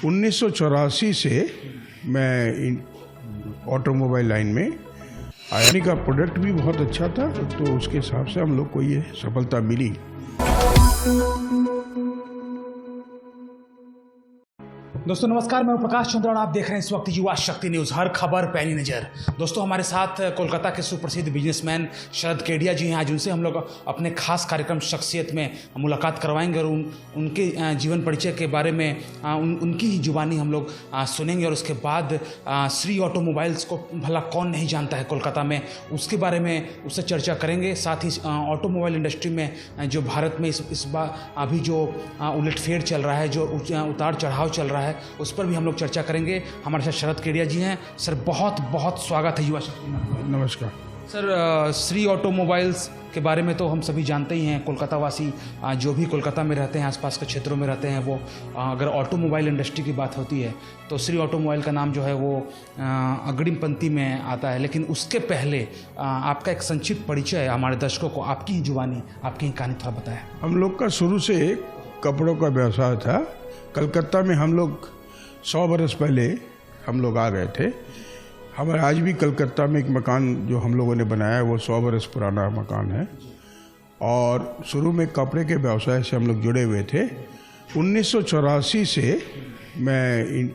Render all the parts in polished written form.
1984 से मैं automobile line में आया। का प्रोडक्ट भी बहुत अच्छा था, तो उसके हिसाब से हम लोग को ये सफलता मिली। दोस्तों नमस्कार, मैं प्रकाश चंद्र और आप देख रहे हैं इस वक्त युवा शक्ति न्यूज़, हर खबर पैनी नज़र। दोस्तों हमारे साथ कोलकाता के सुप्रसिद्ध बिजनेसमैन शरद केडिया जी हैं। आज उनसे हम लोग अपने खास कार्यक्रम शख्सियत में मुलाकात करवाएंगे और उनके जीवन परिचय के बारे में उनकी ही जुबानी हम लोग सुनेंगे। और उसके बाद श्री ऑटोमोबाइल्स को भला कौन नहीं जानता है कोलकाता में, उसके बारे में उससे चर्चा करेंगे। साथ ही ऑटोमोबाइल इंडस्ट्री में जो भारत में इस बार अभी जो उलटफेर चल रहा है, जो उतार चढ़ाव चल रहा है, उस पर भी हम लोग चर्चा करेंगे। हमारे साथ शरद केडिया जी हैं। सर बहुत बहुत स्वागत है युवा शक्ति में। नमस्कार सर, श्री ऑटोमोबाइल्स के बारे में तो हम सभी जानते ही हैं। कोलकाता वासी जो भी कोलकाता में रहते हैं, आसपास के क्षेत्रों में रहते हैं, वो अगर ऑटोमोबाइल इंडस्ट्री की बात होती है तो श्री ऑटोमोबाइल का नाम जो है वो अग्रिम पंक्ति में आता है। लेकिन उसके पहले आपका एक संक्षिप्त परिचय हमारे दर्शकों को, आपकी ही जुबानी, आपकी ही कहानी थोड़ा बताएं। हम लोग का शुरू से कपड़ों का व्यवसाय था। कलकत्ता में हम लोग 100 बरस पहले हम लोग आ गए थे। हमारे आज भी कलकत्ता में एक मकान जो हम लोगों ने बनाया है वो 100 बरस पुराना मकान है। और शुरू में कपड़े के व्यवसाय से हम लोग जुड़े हुए थे। 1984 से मैं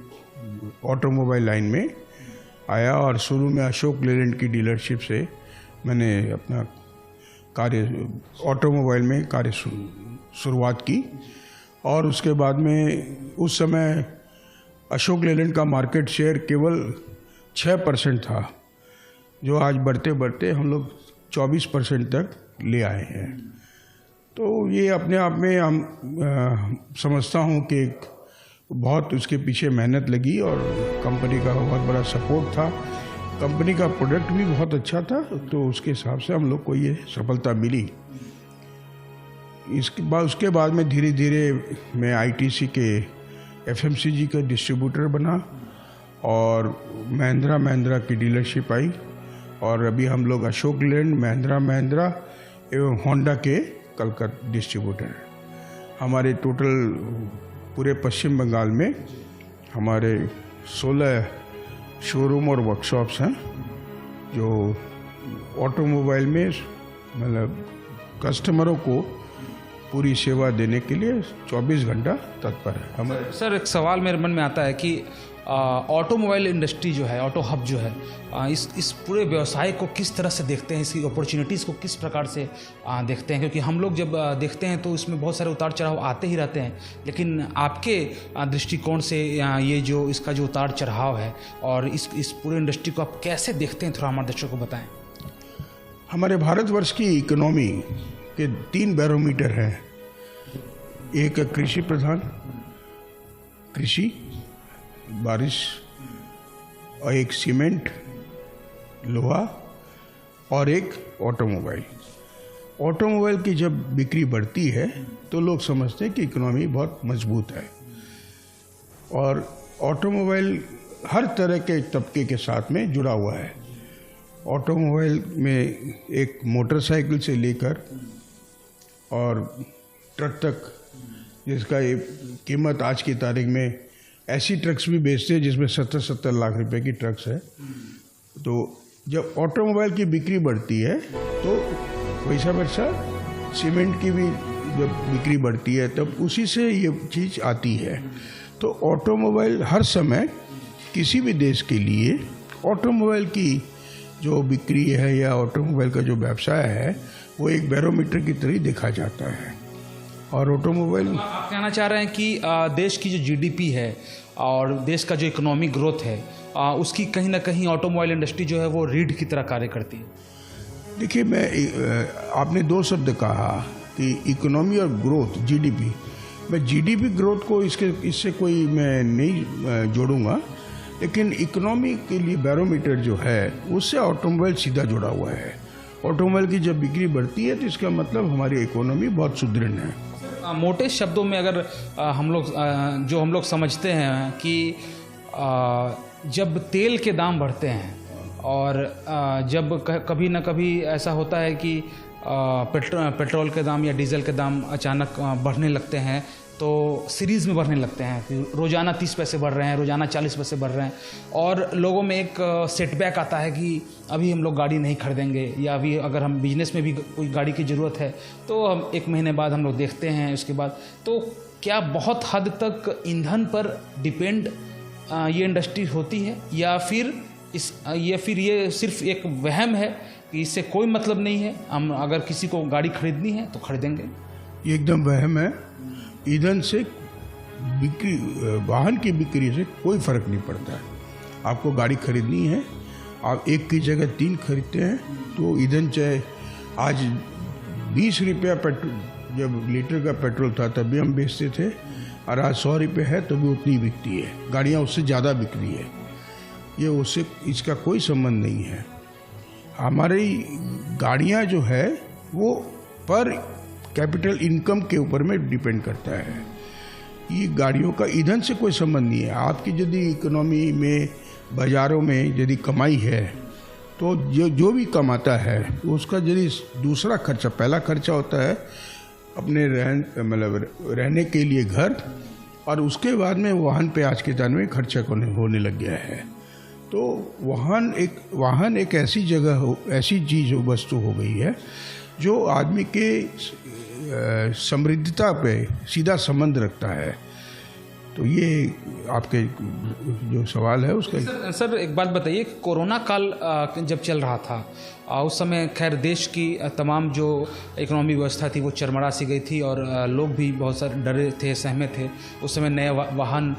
ऑटोमोबाइल लाइन में आया और शुरू में अशोक लेलैंड की डीलरशिप से मैंने अपना कार्य ऑटोमोबाइल में कार्य शुरुआत की। और उसके बाद में उस समय अशोक लेलैंड का मार्केट शेयर केवल 6% था, जो आज बढ़ते बढ़ते हम लोग 24% तक ले आए हैं। तो ये अपने आप में हम समझता हूँ कि बहुत उसके पीछे मेहनत लगी और कंपनी का बहुत बड़ा सपोर्ट था। कंपनी का प्रोडक्ट भी बहुत अच्छा था, तो उसके हिसाब से हम लोग को ये सफलता मिली। उसके बाद में धीरे धीरे मैं आईटीसी के एफएमसीजी का डिस्ट्रीब्यूटर बना और महिंद्रा की डीलरशिप आई। और अभी हम लोग अशोक लेलैंड, महिंद्रा एवं होंडा के कलकत्ता डिस्ट्रीब्यूटर हैं। हमारे टोटल पूरे पश्चिम बंगाल में हमारे 16 शोरूम और वर्कशॉप्स हैं, जो ऑटोमोबाइल में मतलब कस्टमरों को पूरी सेवा देने के लिए 24 घंटा तत्पर है हमारे। सर एक सवाल मेरे मन में आता है कि ऑटोमोबाइल इंडस्ट्री जो है, ऑटो हब जो है, इस पूरे व्यवसाय को किस तरह से देखते हैं, इसकी अपॉर्चुनिटीज़ को किस प्रकार से देखते हैं? क्योंकि हम लोग जब देखते हैं तो इसमें बहुत सारे उतार चढ़ाव आते ही रहते हैं। लेकिन आपके दृष्टिकोण से ये जो इसका जो उतार चढ़ाव है और इस पूरे इंडस्ट्री को आप कैसे देखते हैं, थोड़ा हमारे दर्शकों को बताएं। हमारे भारतवर्ष की इकोनॉमी के 3 बैरोमीटर हैं। एक कृषि प्रधान, कृषि, बारिश, और एक सीमेंट, लोहा, और एक ऑटोमोबाइल। ऑटोमोबाइल की जब बिक्री बढ़ती है तो लोग समझते हैं कि इकोनॉमी बहुत मजबूत है। और ऑटोमोबाइल हर तरह के तबके के साथ में जुड़ा हुआ है। ऑटोमोबाइल में एक मोटरसाइकिल से लेकर और ट्रक तक, जिसका ये कीमत आज की तारीख में ऐसी ट्रक्स भी बेचते हैं जिसमें 70-70 लाख रुपए की ट्रक्स है। तो जब ऑटोमोबाइल की बिक्री बढ़ती है तो वैसा सीमेंट की भी जब बिक्री बढ़ती है तब उसी से ये चीज़ आती है। तो ऑटोमोबाइल हर समय किसी भी देश के लिए ऑटोमोबाइल की जो बिक्री है या ऑटोमोबाइल का जो व्यवसाय है वो एक बैरोमीटर की तरह देखा जाता है। और ऑटोमोबाइल, आप कहना चाह रहे हैं कि देश की जो जीडीपी है और देश का जो इकोनॉमिक ग्रोथ है, उसकी कहीं ना कहीं ऑटोमोबाइल इंडस्ट्री जो है वो रीढ़ की तरह कार्य करती है। देखिए, आपने 2 शब्द कहा कि इकोनॉमी और ग्रोथ, जीडीपी। मैं जीडीपी ग्रोथ को इससे कोई मैं नहीं जोड़ूंगा, लेकिन इकोनॉमी के लिए बैरोमीटर जो है उससे ऑटोमोबाइल सीधा जुड़ा हुआ है। ऑटोमोबाइल की जब बिक्री बढ़ती है तो इसका मतलब हमारी इकोनॉमी बहुत सुदृढ़ है। मोटे शब्दों में अगर हम लोग समझते हैं कि जब तेल के दाम बढ़ते हैं और जब कभी ना कभी ऐसा होता है कि पेट्रोल के दाम या डीजल के दाम अचानक बढ़ने लगते हैं तो सीरीज़ में बढ़ने लगते हैं कि रोज़ाना 30 पैसे बढ़ रहे हैं, रोज़ाना 40 पैसे बढ़ रहे हैं, और लोगों में एक सेटबैक आता है कि अभी हम लोग गाड़ी नहीं खरीदेंगे, या अभी अगर हम बिजनेस में भी कोई गाड़ी की ज़रूरत है तो हम 1 महीने बाद हम लोग देखते हैं उसके बाद। तो क्या बहुत हद तक ईंधन पर डिपेंड ये इंडस्ट्री होती है, या फिर ये सिर्फ एक वहम है कि इससे कोई मतलब नहीं है, हम अगर किसी को गाड़ी खरीदनी है तो खरीदेंगे? ये एकदम वहम है। ईंधन से बिक्री, वाहन की बिक्री से कोई फर्क नहीं पड़ता है। आपको गाड़ी खरीदनी है, आप 1 की जगह 3 खरीदते हैं तो ईंधन चाहे आज 20 रुपया पेट्रोल, जब लीटर का पेट्रोल था तब भी हम बेचते थे, और आज 100 रुपये है तो भी उतनी बिकती है। गाड़ियाँ उससे ज़्यादा बिक रही है, ये उससे इसका कोई संबंध नहीं है। हमारी गाड़ियाँ जो है वो पर कैपिटल इनकम के ऊपर में डिपेंड करता है। ये गाड़ियों का ईंधन से कोई संबंध नहीं है। आपकी यदि इकोनॉमी में, बाज़ारों में यदि कमाई है तो जो भी कमाता है उसका यदि दूसरा खर्चा, पहला खर्चा होता है अपने रहने के लिए घर, और उसके बाद में वाहन पे आज के दिन में खर्चा होने लग गया है। तो वाहन एक ऐसी जगह हो, ऐसी चीज़ हो, वस्तु हो गई है जो आदमी के समृद्धता पे सीधा संबंध रखता है। तो ये आपके जो सवाल है उसका सर एक बात बताइए, कोरोना काल जब चल रहा था उस समय खैर देश की तमाम जो इकोनॉमी व्यवस्था थी वो चरमरा सी गई थी, और लोग भी बहुत सारे डरे थे, सहमे थे। उस समय नए वाहन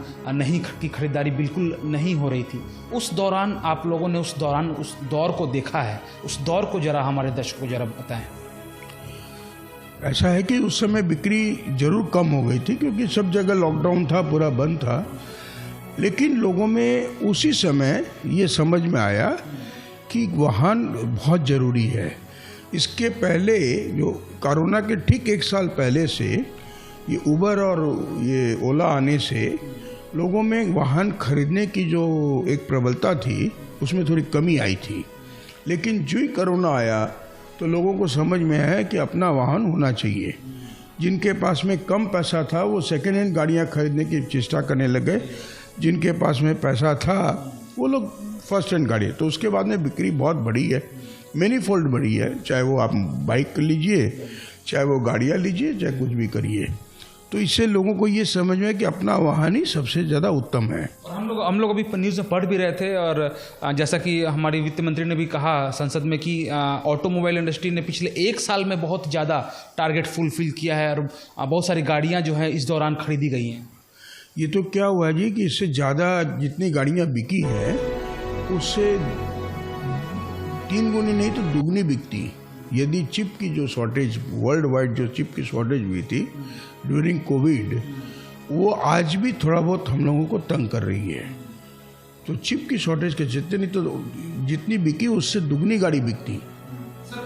की खरीदारी बिल्कुल नहीं हो रही थी। उस दौरान आप लोगों ने उस दौर को देखा है, उस दौर को ज़रा हमारे दर्शकों को ज़रा बताएं। ऐसा है कि उस समय बिक्री जरूर कम हो गई थी क्योंकि सब जगह लॉकडाउन था, पूरा बंद था, लेकिन लोगों में उसी समय ये समझ में आया कि वाहन बहुत ज़रूरी है। इसके पहले जो कोरोना के ठीक 1 साल पहले से ये उबर और ये ओला आने से लोगों में वाहन खरीदने की जो एक प्रबलता थी उसमें थोड़ी कमी आई थी। लेकिन जो ही कोरोना आया तो लोगों को समझ में आया कि अपना वाहन होना चाहिए। जिनके पास में कम पैसा था वो सेकेंड हैंड गाड़ियाँ खरीदने की चेष्टा करने लगे, जिनके पास में पैसा था वो लोग फर्स्ट हैंड गाड़ी। तो उसके बाद में बिक्री बहुत बढ़ी है, मैनीफोल्ड बढ़ी है। चाहे वो आप बाइक लीजिए, चाहे वो गाड़ियाँ लीजिए, चाहे कुछ भी करिए। तो इससे लोगों को ये समझ में कि अपना वाहन ही सबसे ज़्यादा उत्तम है। और हम लोग अभी न्यूज़ में पढ़ भी रहे थे, और जैसा कि हमारी वित्त मंत्री ने भी कहा संसद में कि ऑटोमोबाइल इंडस्ट्री ने पिछले 1 साल में बहुत ज़्यादा टारगेट फुलफिल किया है, और बहुत सारी गाड़ियाँ जो है इस दौरान खरीदी गई हैं। ये तो क्या हुआ जी कि इससे ज़्यादा जितनी गाड़ियाँ बिकी है उससे 3 गुनी नहीं तो दुगनी बिकती। यदि चिप की जो शॉर्टेज, वर्ल्ड वाइड जो चिप की शॉर्टेज हुई थी ड्यूरिंग कोविड, वो आज भी थोड़ा बहुत हम लोगों को तंग कर रही है। तो चिप की शॉर्टेज के जितनी तो जितनी बिकी उससे दुगनी गाड़ी बिकती।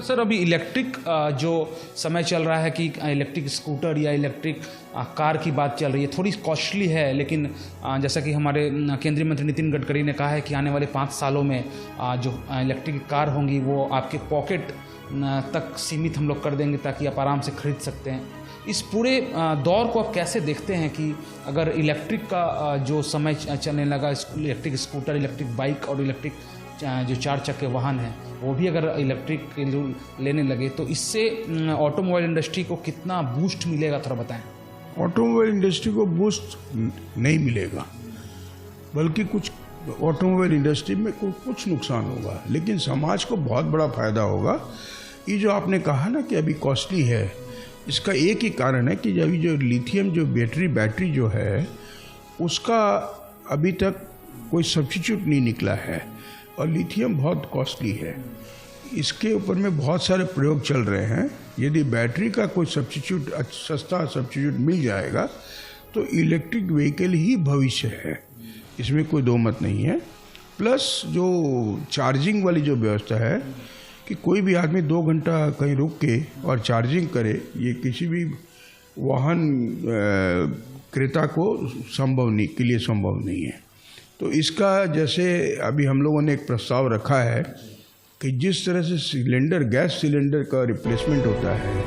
सर अभी इलेक्ट्रिक जो समय चल रहा है कि इलेक्ट्रिक स्कूटर या इलेक्ट्रिक कार की बात चल रही है, थोड़ी कॉस्टली है, लेकिन जैसा कि हमारे केंद्रीय मंत्री नितिन गडकरी ने कहा है कि आने वाले 5 सालों में जो इलेक्ट्रिक कार होंगी वो आपके पॉकेट तक सीमित हम लोग कर देंगे ताकि आप आराम से खरीद सकते हैं। इस पूरे दौर को आप कैसे देखते हैं कि अगर इलेक्ट्रिक का जो समय चलने लगा, इलेक्ट्रिक स्कूटर, इलेक्ट्रिक बाइक और इलेक्ट्रिक जो 4 चक्के वाहन हैं वो भी अगर इलेक्ट्रिक लेने लगे तो इससे ऑटोमोबाइल इंडस्ट्री को कितना बूस्ट मिलेगा, थोड़ा बताएं। ऑटोमोबाइल इंडस्ट्री को बूस्ट नहीं मिलेगा, बल्कि कुछ ऑटोमोबाइल इंडस्ट्री में कुछ नुकसान होगा, लेकिन समाज को बहुत बड़ा फायदा होगा। ये जो आपने कहा ना कि अभी कॉस्टली है, इसका एक ही कारण है कि अभी जो लिथियम जो बैटरी जो है उसका अभी तक कोई सब्स्टिट्यूट नहीं निकला है, और लिथियम बहुत कॉस्टली है। इसके ऊपर में बहुत सारे प्रयोग चल रहे हैं। यदि बैटरी का कोई सब्स्टिट्यूट, सस्ता सब्स्टिट्यूट मिल जाएगा तो इलेक्ट्रिक व्हीकल ही भविष्य है, इसमें कोई दो मत नहीं है। प्लस जो चार्जिंग वाली जो व्यवस्था है कि कोई भी आदमी 2 घंटा कहीं रुक के और चार्जिंग करे, ये किसी भी वाहन क्रेता को के लिए संभव नहीं है। तो इसका जैसे अभी हम लोगों ने एक प्रस्ताव रखा है कि जिस तरह से गैस सिलेंडर का रिप्लेसमेंट होता है,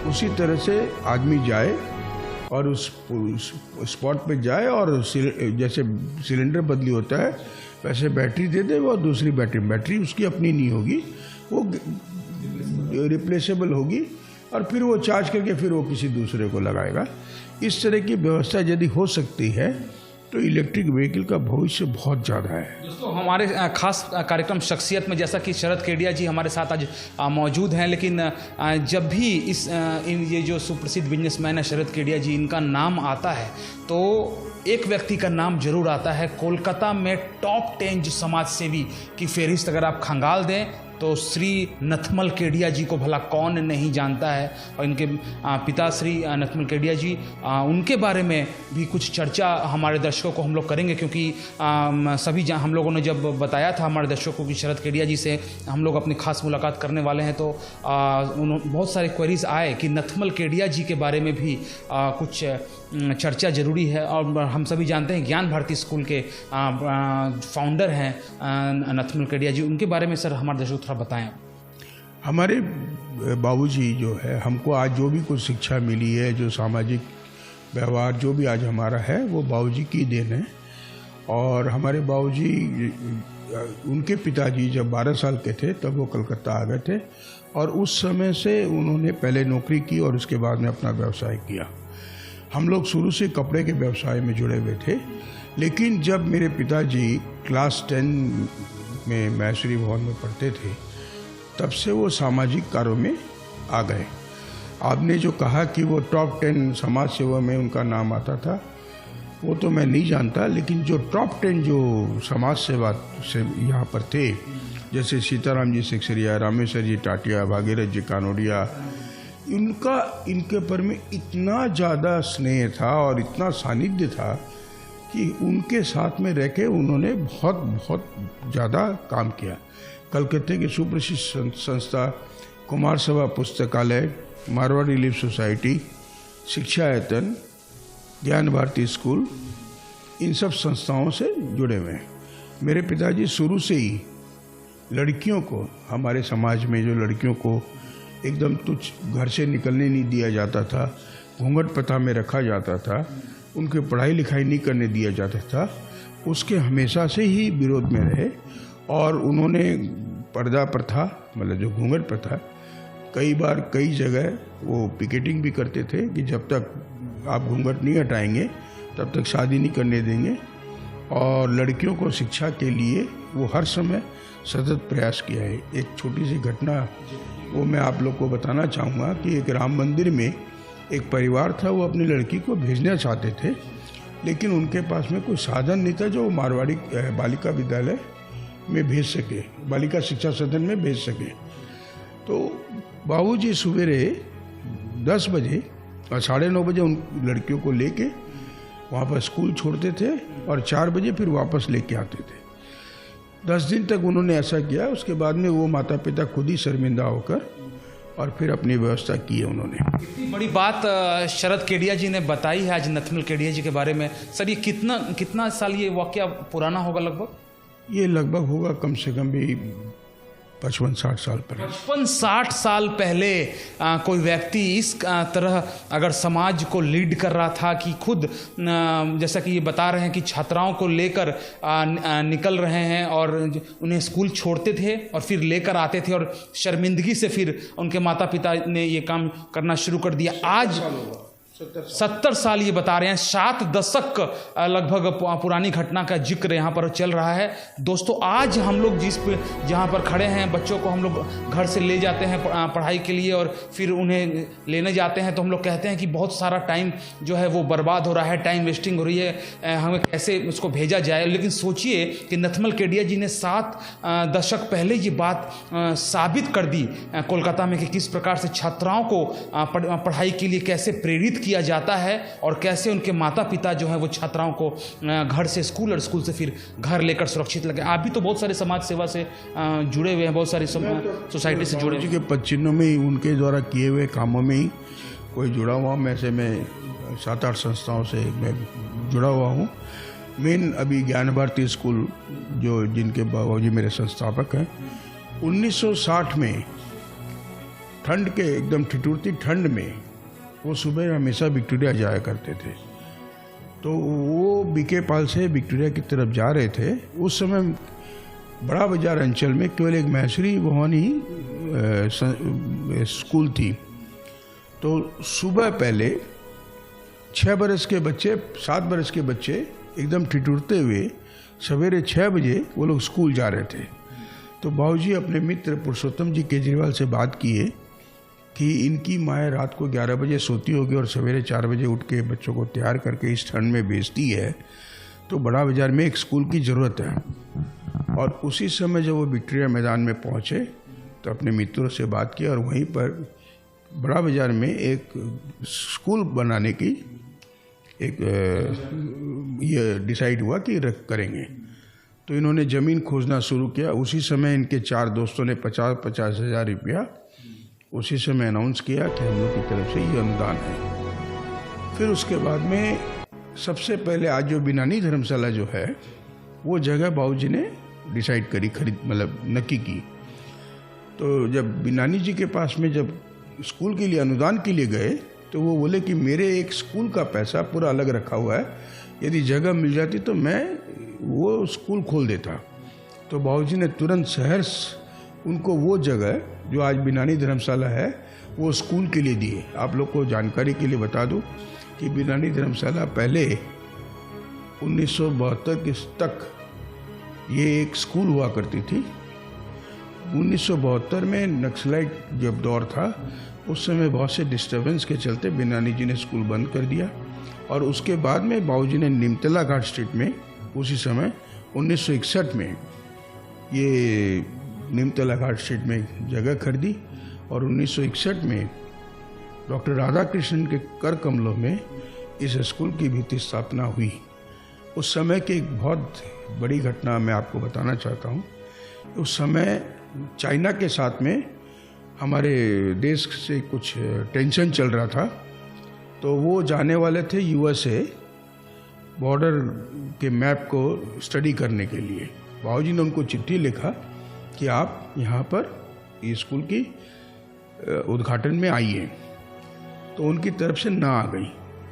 उसी तरह से आदमी जाए और उस स्पॉट पे जाए और जैसे सिलेंडर बदली होता है वैसे बैटरी दे दे और दूसरी बैटरी उसकी अपनी नहीं होगी, वो रिप्लेसेबल होगी और फिर वो चार्ज करके फिर वो किसी दूसरे को लगाएगा। इस तरह की व्यवस्था यदि हो सकती है तो इलेक्ट्रिक व्हीकल का भविष्य बहुत ज़्यादा है। दोस्तों हमारे खास कार्यक्रम शख्सियत में जैसा कि शरद केडिया जी हमारे साथ आज मौजूद हैं, लेकिन जब भी ये जो सुप्रसिद्ध बिजनेसमैन है शरद केडिया जी, इनका नाम आता है तो एक व्यक्ति का नाम जरूर आता है। कोलकाता में टॉप 10 जो समाज सेवी की फहरिस्त अगर आप खंगाल दें तो श्री नथमल केडिया जी को भला कौन नहीं जानता है। और इनके पिता श्री नथमल केडिया जी, उनके बारे में भी कुछ चर्चा हमारे दर्शकों को हम लोग करेंगे, क्योंकि सभी हम लोगों ने जब बताया था हमारे दर्शकों को कि शरद केडिया जी से हम लोग अपनी खास मुलाकात करने वाले हैं, तो बहुत सारे क्वेरीज आए कि नथमल केडिया जी के बारे में भी कुछ चर्चा जरूरी है। और हम सभी जानते हैं ज्ञान भारती स्कूल के फाउंडर हैं नथमल केडिया जी, उनके बारे में सर हमारे दर्शकों थोड़ा बताएं। हमारे बाबूजी जो है, हमको आज जो भी कुछ शिक्षा मिली है, जो सामाजिक व्यवहार जो भी आज हमारा है, वो बाबूजी की देन है। और हमारे बाबूजी, उनके पिताजी जब 12 साल के थे तब वो कलकत्ता आ गए थे और उस समय से उन्होंने पहले नौकरी की और उसके बाद में अपना व्यवसाय किया। हम लोग शुरू से कपड़े के व्यवसाय में जुड़े हुए थे, लेकिन जब मेरे पिताजी क्लास 10 में मैसूरी भवन में पढ़ते थे तब से वो सामाजिक कार्यों में आ गए। आपने जो कहा कि वो टॉप 10 समाज सेवा में उनका नाम आता था, वो तो मैं नहीं जानता, लेकिन जो टॉप 10 जो समाज सेवा से यहाँ पर थे, जैसे सीताराम जी सिकसरिया, रामेश्वर जी टाटिया, भागीरथ जी कानोडिया, इनके पर में इतना ज़्यादा स्नेह था और इतना सानिध्य था कि उनके साथ में रह के उन्होंने बहुत ज़्यादा काम किया। कलकत्ते की सुप्रसिद्ध संस्था कुमार सभा पुस्तकालय, मारवाड़ी रिलीफ सोसाइटी, शिक्षायतन, ज्ञान भारती स्कूल, इन सब संस्थाओं से जुड़े हुए हैं। मेरे पिताजी शुरू से ही लड़कियों को, हमारे समाज में जो लड़कियों को एकदम तुच्छ घर से निकलने नहीं दिया जाता था, घूंघट प्रथा में रखा जाता था, उनकी पढ़ाई लिखाई नहीं करने दिया जाता था, उसके हमेशा से ही विरोध में रहे। और उन्होंने पर्दा प्रथा, मतलब जो घूंघट प्रथा, कई बार कई जगह वो पिकेटिंग भी करते थे कि जब तक आप घूंघट नहीं हटाएंगे तब तक शादी नहीं करने देंगे। और लड़कियों को शिक्षा के लिए वो हर समय सतत प्रयास किया है। एक छोटी सी घटना वो मैं आप लोग को बताना चाहूँगा कि एक राम मंदिर में एक परिवार था, वो अपनी लड़की को भेजना चाहते थे, लेकिन उनके पास में कोई साधन नहीं था जो वो मारवाड़ी बालिका विद्यालय में भेज सके, बालिका शिक्षा सदन में भेज सके। तो बाबूजी सवेरे 10 बजे और 9:30 बजे उन लड़कियों को लेके वहाँ पर स्कूल छोड़ते थे और 4 बजे फिर वापस लेके आते थे। 10 दिन तक उन्होंने ऐसा किया। उसके बाद में वो माता पिता खुद ही शर्मिंदा होकर और फिर अपनी व्यवस्था की है उन्होंने। इतनी बड़ी बात शरद केडिया जी ने बताई है आज नथमल केडिया जी के बारे में। सर ये कितना साल ये वाकया पुराना होगा लगभग? ये लगभग होगा कम से कम भी 55-60 साल पहले। 55-60 साल पहले कोई व्यक्ति इस तरह अगर समाज को लीड कर रहा था कि खुद जैसा कि ये बता रहे हैं कि छात्राओं को लेकर निकल रहे हैं और उन्हें स्कूल छोड़ते थे और फिर लेकर आते थे और शर्मिंदगी से फिर उनके माता पिता ने ये काम करना शुरू कर दिया। आज 70 साल ये बता रहे हैं, 7 दशक लगभग पुरानी घटना का जिक्र यहाँ पर चल रहा है। दोस्तों आज हम लोग जहाँ पर खड़े हैं, बच्चों को हम लोग घर से ले जाते हैं पढ़ाई के लिए और फिर उन्हें लेने जाते हैं, तो हम लोग कहते हैं कि बहुत सारा टाइम जो है वो बर्बाद हो रहा है, टाइम वेस्टिंग हो रही है, हमें कैसे उसको भेजा जाए। लेकिन सोचिए कि नथमल केडिया जी ने 7 दशक पहले ये बात साबित कर दी कोलकाता में कि किस प्रकार से छात्राओं को पढ़ाई के लिए कैसे प्रेरित किया जाता है और कैसे उनके माता पिता जो है वो छात्राओं को घर से स्कूल और स्कूल से फिर घर लेकर सुरक्षित लगे। आप भी तो बहुत सारे समाज सेवा से जुड़े हुए हैं, बहुत सारी सोसाइटी से जुड़े हुए। के पदचिन्हों में ही, उनके द्वारा किए हुए कामों में ही कोई जुड़ा हुआ। मैं 7-8 संस्थाओं से मैं जुड़ा हुआ हूँ। मेन अभी ज्ञान भारती स्कूल जो जिनके बाबूजी मेरे संस्थापक हैं, 1960 में ठंड के एकदम ठिठुरती ठंड में वो सुबह हमेशा विक्टोरिया जाया करते थे। तो वो बीके पाल से विक्टोरिया की तरफ जा रहे थे। उस समय बड़ा बाजार अंचल में केवल एक महेश्वरी भवानी स्कूल थी। तो सुबह पहले 6 बरस के बच्चे, 7 बरस के बच्चे एकदम ठिठुरते हुए सवेरे 6 बजे वो लोग स्कूल जा रहे थे। तो बाबूजी अपने मित्र पुरुषोत्तम जी केजरीवाल से बात किए कि इनकी माँ रात को 11 बजे सोती होगी और सवेरे 4 बजे उठ के बच्चों को तैयार करके इस ठंड में भेजती है, तो बड़ा बाजार में एक स्कूल की ज़रूरत है। और उसी समय जब वो विक्टोरिया मैदान में पहुँचे तो अपने मित्रों से बात की और वहीं पर बड़ा बाजार में एक स्कूल बनाने की एक ये डिसाइड हुआ कि करेंगे। तो इन्होंने ज़मीन खोजना शुरू किया। उसी समय इनके 4 दोस्तों ने 50-50 हज़ार रुपया उसी समय अनाउंस किया कि हम लोग की तरफ से ये अनुदान है। फिर उसके बाद में सबसे पहले आज जो बिनानी धर्मशाला जो है वो जगह बाबूजी ने डिसाइड करी, मतलब नक्की की। तो जब बिनानी जी के पास में जब स्कूल के लिए अनुदान के लिए गए तो वो बोले कि मेरे एक स्कूल का पैसा पूरा अलग रखा हुआ है, यदि जगह मिल जाती तो मैं वो स्कूल खोल देता। तो बाबूजी ने तुरंत सहर्ष उनको वो जगह जो आज बिनानी धर्मशाला है वो स्कूल के लिए दिए। आप लोग को जानकारी के लिए बता दूं कि बिनानी धर्मशाला पहले 1972 तक ये एक स्कूल हुआ करती थी। 1972 में नक्सलाइट जब दौर था उस समय बहुत से डिस्टर्बेंस के चलते बिनानी जी ने स्कूल बंद कर दिया। और उसके बाद में बाबूजी ने निमतला घाट स्ट्रीट में उसी समय 1961 में ये निमतला घाट स्ट्रीट में जगह खरीदी और 1961 में डॉक्टर राधा कृष्णन के कर कमलों में इस स्कूल की भी स्थापना हुई। उस समय की एक बहुत बड़ी घटना मैं आपको बताना चाहता हूँ। उस समय चाइना के साथ में हमारे देश से कुछ टेंशन चल रहा था, तो वो जाने वाले थे यूएसए बॉर्डर के मैप को स्टडी करने के लिए। बाबूजी ने उनको चिट्ठी लिखा कि आप यहाँ पर इस स्कूल की उद्घाटन में आइए। तो उनकी तरफ से ना आ गई।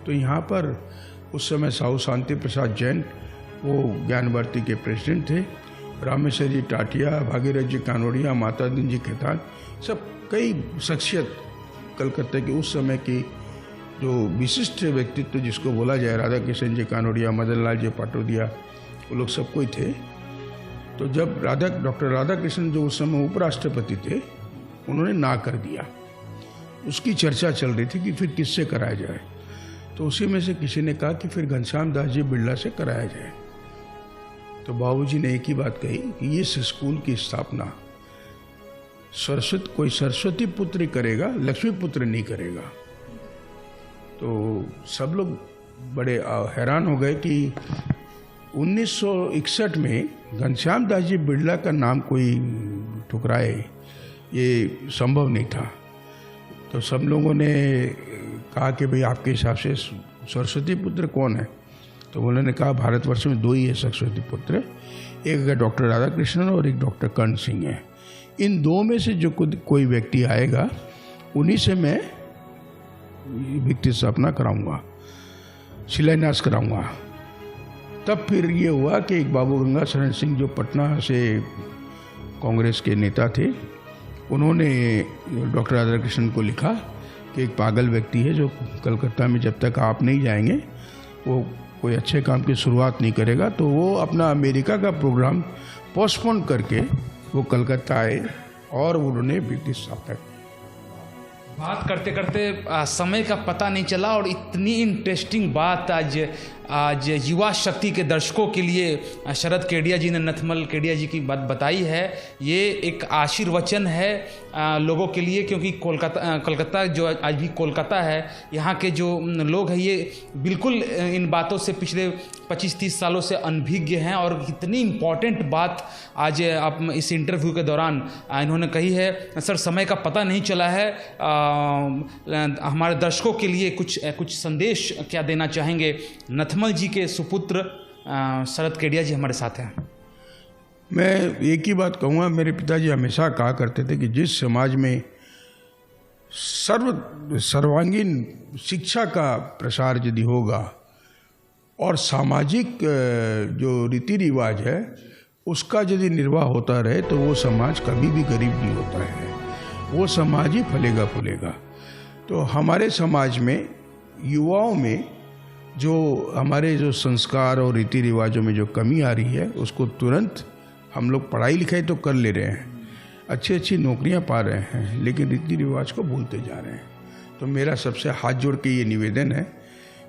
तो यहाँ पर उस समय साहू शांति प्रसाद जैन वो ज्ञान भारती के प्रेसिडेंट थे, रामेश्वर जी टाटिया, भागीरथ जी कानोड़िया, माता दीन जी खेतान, सब कई शख्सियत कलकत्ते के उस समय की जो विशिष्ट व्यक्तित्व जिसको बोला जाए, राधा किशन जी कानोड़िया, मदन लाल जी पाटोदिया, वो लोग सब कोई थे। तो जब डॉक्टर राधा कृष्णन जो उस समय उपराष्ट्रपति थे उन्होंने ना कर दिया। उसकी चर्चा चल रही थी कि फिर किससे कराया जाए। तो उसी में से किसी ने कहा कि फिर घनश्याम दास जी बिरला से कराया जाए। तो बाबूजी ने एक ही बात कही कि इस स्कूल की स्थापना कोई सरस्वती पुत्र ही करेगा, लक्ष्मी पुत्र नहीं करेगा। तो सब लोग बड़े हैरान हो गए कि 1961 में घनश्याम दास जी बिरला का नाम कोई ठुकराए, ये संभव नहीं था। तो सब लोगों ने कहा कि भाई आपके हिसाब से सरस्वती पुत्र कौन है? तो उन्होंने कहा भारतवर्ष में 2 ही है सरस्वती पुत्र, एक है डॉक्टर राधा कृष्णन और एक डॉक्टर कर्ण सिंह है। इन 2 में से जो कोई व्यक्ति आएगा उन्हीं से मैं व्यक्ति स्थापना कराऊंगा, शिलान्यास कराऊंगा। तब फिर ये हुआ कि एक बाबू गंगा शरण सिंह जो पटना से कांग्रेस के नेता थे, उन्होंने डॉक्टर राधा कृष्णन को लिखा कि एक पागल व्यक्ति है जो कलकत्ता में जब तक आप नहीं जाएंगे वो कोई अच्छे काम की शुरुआत नहीं करेगा। तो वो अपना अमेरिका का प्रोग्राम पोस्टपोन करके वो कलकत्ता आए और उन्होंने ब्रिटिश स्थापना की। बात करते करते समय का पता नहीं चला और इतनी इंटरेस्टिंग बात आज युवा शक्ति के दर्शकों के लिए शरद केडिया जी ने, नथमल केडिया जी की बात बताई है। ये एक आशीर्वचन है लोगों के लिए, क्योंकि कोलकाता जो आज भी कोलकाता है, यहाँ के जो लोग हैं ये बिल्कुल इन बातों से पिछले 25-30 सालों से अनभिज्ञ हैं। और इतनी इम्पॉर्टेंट बात आज आप इस इंटरव्यू के दौरान इन्होंने कही है। सर, समय का पता नहीं चला है, हमारे दर्शकों के लिए कुछ संदेश क्या देना चाहेंगे? नथमल जी के सुपुत्र शरद केडिया जी हमारे साथ हैं। मैं एक ही बात कहूँगा, मेरे पिताजी हमेशा कहा करते थे कि जिस समाज में सर्वांगीण शिक्षा का प्रसार यदि होगा और सामाजिक जो रीति रिवाज है उसका यदि निर्वाह होता रहे तो वो समाज कभी भी गरीब नहीं होता है, वो समाज ही फलेगा फूलेगा। तो हमारे समाज में युवाओं में जो हमारे जो संस्कार और रीति रिवाजों में जो कमी आ रही है उसको तुरंत हम लोग पढ़ाई लिखाई तो कर ले रहे हैं, अच्छी अच्छी नौकरियां पा रहे हैं, लेकिन रीति रिवाज को भूलते जा रहे हैं। तो मेरा सबसे हाथ जोड़ के ये निवेदन है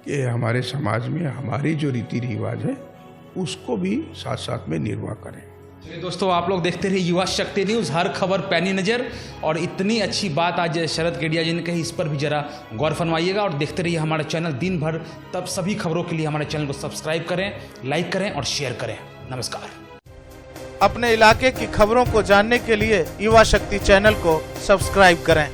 कि हमारे समाज में हमारी जो रीति रिवाज है उसको भी साथ साथ में निर्वाह करें। चलिए दोस्तों, आप लोग देखते रहिए युवा शक्ति न्यूज़, हर खबर पैनी नज़र। और इतनी अच्छी बात आज शरद केडिया जी ने कही, इस पर भी जरा गौर फरमाइएगा और देखते रहिए हमारा चैनल दिन भर। तब सभी खबरों के लिए हमारे चैनल को सब्सक्राइब करें, लाइक करें और शेयर करें। नमस्कार। अपने इलाके की खबरों को जानने के लिए युवा शक्ति चैनल को सब्सक्राइब करें।